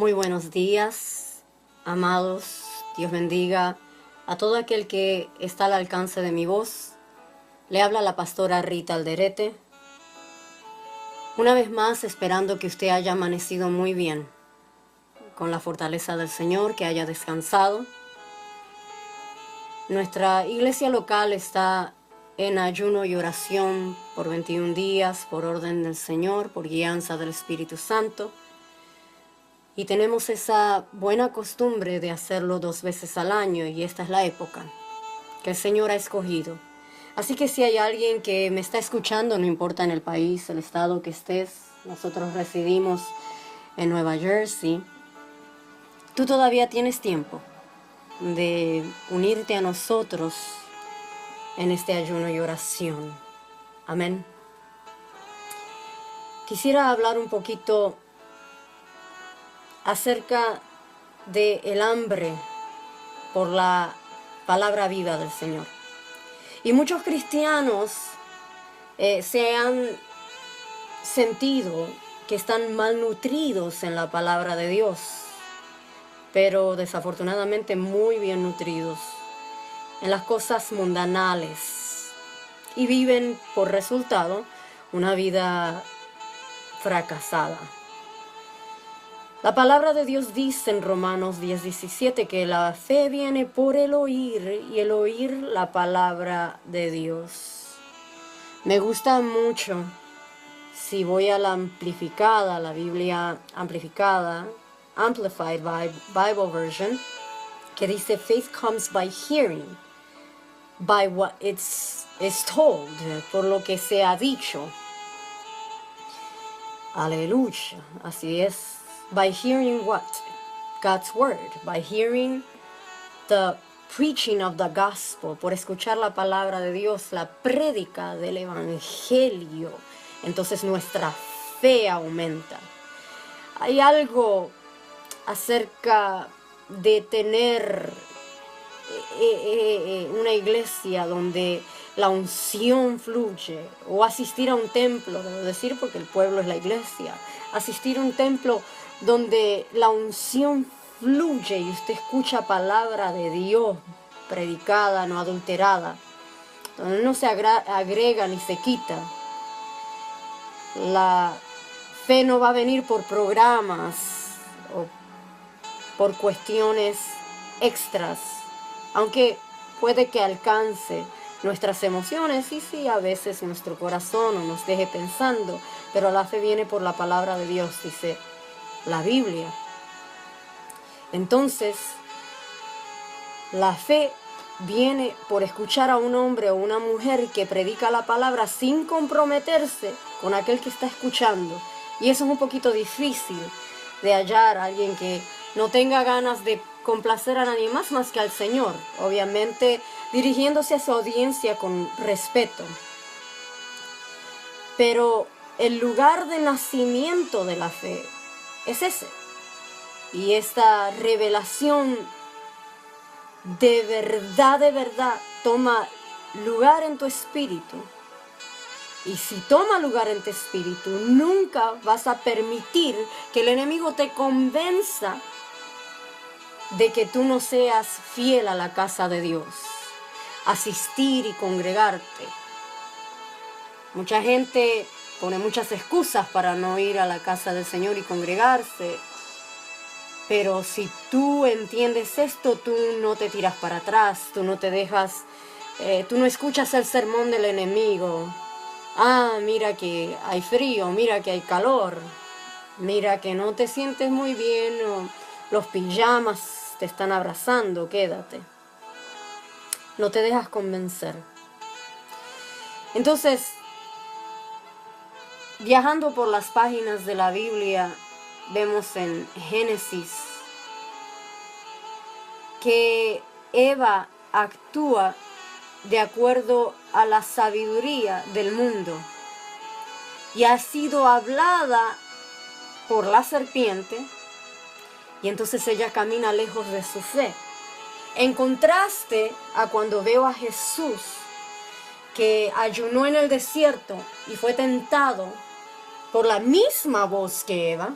Muy buenos días, amados. Dios bendiga a todo aquel que está al alcance de mi voz. Le habla la pastora Rita Alderete. Una vez más, esperando que usted haya amanecido muy bien, con la fortaleza del Señor, que haya descansado. Nuestra iglesia local está en ayuno y oración por 21 días, por orden del Señor, por guianza del Espíritu Santo. Y tenemos esa buena costumbre de hacerlo 2 veces al año, y esta es la época que el Señor ha escogido. Así que si hay alguien que me está escuchando, no importa en el país, el estado que estés, nosotros residimos en Nueva Jersey, tú todavía tienes tiempo de unirte a nosotros en este ayuno y oración. Amén. Quisiera hablar un poquito acerca del hambre por la palabra viva del Señor. Y muchos cristianos se han sentido que están malnutridos en la palabra de Dios, pero desafortunadamente muy bien nutridos en las cosas mundanales, y viven por resultado una vida fracasada. La palabra de Dios dice en Romanos 10:17 que la fe viene por el oír, y el oír la palabra de Dios. Me gusta mucho, si voy a la amplificada, la Biblia amplificada, Amplified Bible Version, que dice faith comes by hearing, by what is told, por lo que se ha dicho. Aleluya, así es. By hearing what? God's word. By hearing the preaching of the gospel. Por escuchar la palabra de Dios, la prédica del evangelio. Entonces nuestra fe aumenta. Hay algo acerca de tener una iglesia donde la unción fluye, o asistir a un templo, debo decir, porque el pueblo es la iglesia. Asistir a un templo donde la unción fluye y usted escucha palabra de Dios predicada, no adulterada, donde no se agrega ni se quita. La fe no va a venir por programas o por cuestiones extras, aunque puede que alcance nuestras emociones, y sí, a veces nuestro corazón, o nos deje pensando, pero la fe viene por la palabra de Dios, dice la Biblia. Entonces, la fe viene por escuchar a un hombre o una mujer que predica la palabra sin comprometerse con aquel que está escuchando. Y eso es un poquito difícil de hallar, alguien que no tenga ganas de complacer a nadie más que al Señor, obviamente dirigiéndose a su audiencia con respeto. Pero el lugar de nacimiento de la fe es ese. Y esta revelación de verdad toma lugar en tu espíritu. Y si toma lugar en tu espíritu, nunca vas a permitir que el enemigo te convenza de que tú no seas fiel a la casa de Dios, asistir y congregarte. Mucha gente pone muchas excusas para no ir a la casa del Señor y congregarse, pero si tú entiendes esto, tú no te tiras para atrás, tú no te dejas, tú no escuchas el sermón del enemigo. Ah, mira que hay frío, mira que hay calor, mira que no te sientes muy bien, o los pijamas te están abrazando, quédate. No te dejas convencer. Entonces, viajando por las páginas de la Biblia, vemos en Génesis que Eva actúa de acuerdo a la sabiduría del mundo, y ha sido hablada por la serpiente, y entonces ella camina lejos de su fe. En contraste a cuando veo a Jesús, que ayunó en el desierto y fue tentado por la misma voz que Eva,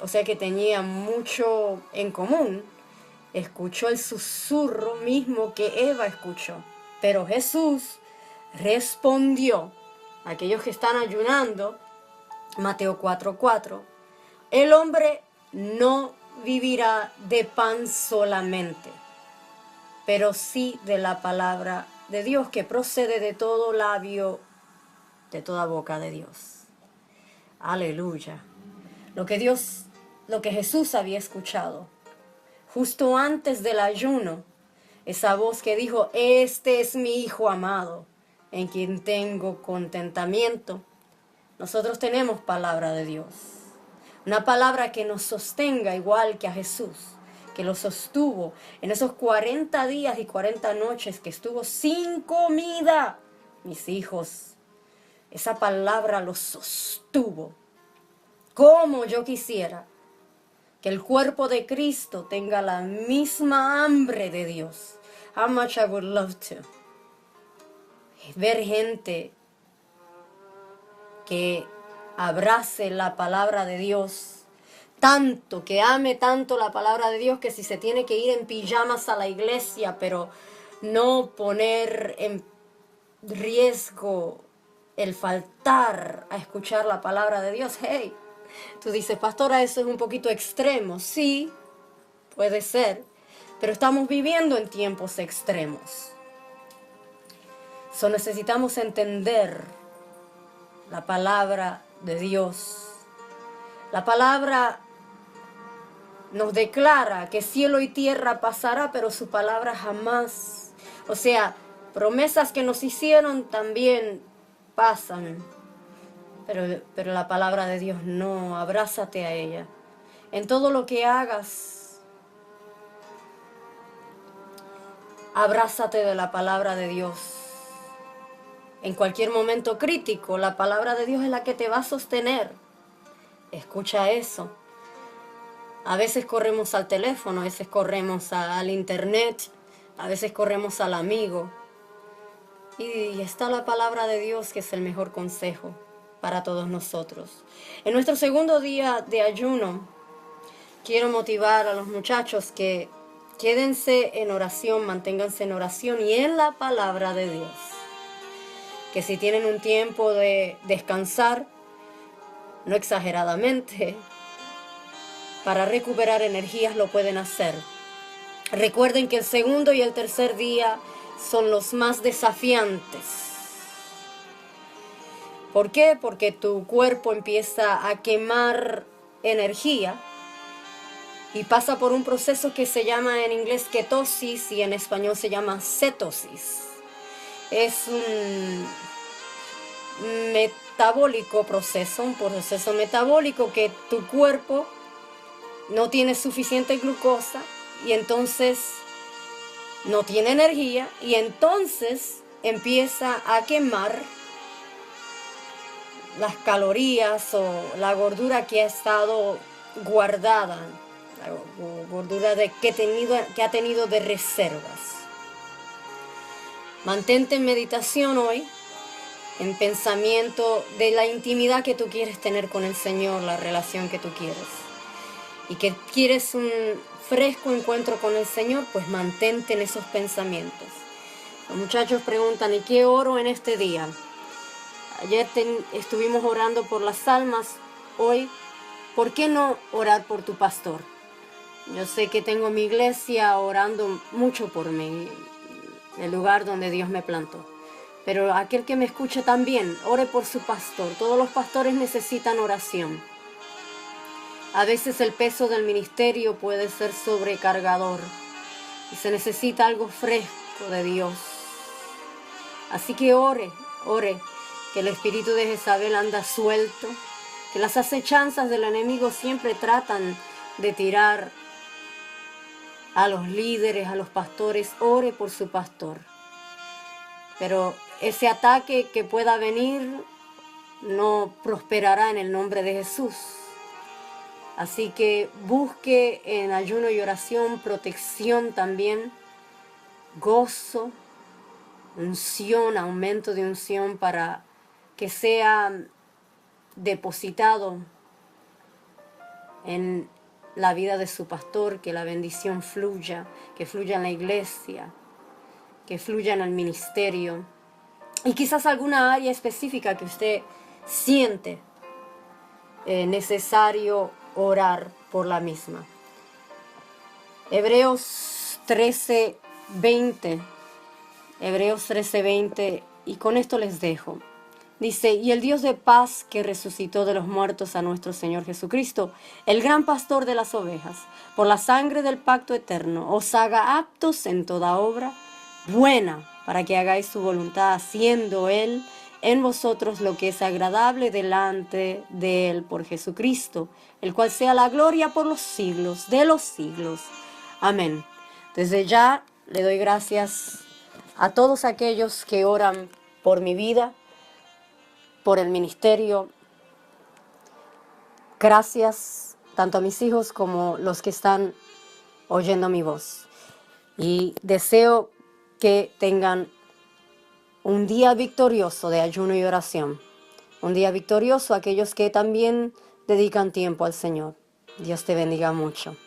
o sea que tenía mucho en común, escuchó el susurro mismo que Eva escuchó. Pero Jesús respondió a aquellos que están ayunando, Mateo 4:4, el hombre no vivirá de pan solamente, pero sí de la palabra de Dios que procede de todo labio, de toda boca de Dios. Aleluya. Lo que Jesús había escuchado justo antes del ayuno, esa voz que dijo, este es mi Hijo amado, en quien tengo contentamiento. Nosotros tenemos palabra de Dios, una palabra que nos sostenga igual que a Jesús, que lo sostuvo en esos 40 días y 40 noches que estuvo sin comida. Mis hijos, esa palabra los sostuvo. Como yo quisiera que el cuerpo de Cristo tenga la misma hambre de Dios. How much I would love to. Ver gente que abrace la palabra de Dios tanto, que ame tanto la palabra de Dios, que si se tiene que ir en pijamas a la iglesia, pero no poner en riesgo el faltar a escuchar la palabra de Dios. Hey, tú dices, pastora, eso es un poquito extremo. Sí, puede ser, pero estamos viviendo en tiempos extremos. Necesitamos entender la palabra de Dios. La palabra nos declara que cielo y tierra pasará, pero su palabra jamás. O sea, promesas que nos hicieron también pasan, pero la palabra de Dios no. Abrázate a ella. En todo lo que hagas, abrázate de la palabra de Dios. En cualquier momento crítico, la palabra de Dios es la que te va a sostener. Escucha eso. A veces corremos al teléfono, a veces corremos al internet, a veces corremos al amigo. Y está la palabra de Dios, que es el mejor consejo para todos nosotros. En nuestro segundo día de ayuno, quiero motivar a los muchachos que quédense en oración, manténganse en oración y en la palabra de Dios. Que si tienen un tiempo de descansar, no exageradamente, para recuperar energías lo pueden hacer. Recuerden que el segundo y el tercer día son los más desafiantes. ¿Por qué? Porque tu cuerpo empieza a quemar energía y pasa por un proceso que se llama en inglés ketosis y en español se llama cetosis. Es un proceso metabólico que tu cuerpo no tiene suficiente glucosa y entonces no tiene energía y entonces empieza a quemar las calorías o la gordura que ha estado guardada, la gordura que ha tenido de reservas. Mantente en meditación hoy, en pensamiento de la intimidad que tú quieres tener con el Señor, la relación que tú quieres. Y que quieres un fresco encuentro con el Señor, pues mantente en esos pensamientos. Los muchachos preguntan, ¿y qué oro en este día? Ayer estuvimos orando por las almas. Hoy, ¿por qué no orar por tu pastor? Yo sé que tengo mi iglesia orando mucho por mí, el lugar donde Dios me plantó. Pero aquel que me escuche también, ore por su pastor. Todos los pastores necesitan oración. A veces el peso del ministerio puede ser sobrecargador y se necesita algo fresco de Dios. Así que ore, que el espíritu de Jezabel anda suelto, que las acechanzas del enemigo siempre tratan de tirar a los líderes, a los pastores. Ore por su pastor. Pero ese ataque que pueda venir no prosperará en el nombre de Jesús. Así que busque en ayuno y oración protección también, gozo, unción, aumento de unción para que sea depositado en la vida de su pastor, que la bendición fluya, que fluya en la iglesia, que fluya en el ministerio. Y quizás alguna área específica que usted siente necesario orar por la misma. Hebreos 13:20. Hebreos 13:20, y con esto les dejo. Dice, y el Dios de paz que resucitó de los muertos a nuestro Señor Jesucristo, el gran pastor de las ovejas, por la sangre del pacto eterno, os haga aptos en toda obra buena, para que hagáis su voluntad, haciendo Él en vosotros lo que es agradable delante de Él por Jesucristo, el cual sea la gloria por los siglos de los siglos. Amén. Desde ya le doy gracias a todos aquellos que oran por mi vida, por el ministerio. Gracias tanto a mis hijos como los que están oyendo mi voz. Y deseo que tengan un día victorioso de ayuno y oración. Un día victorioso a aquellos que también dedican tiempo al Señor. Dios te bendiga mucho.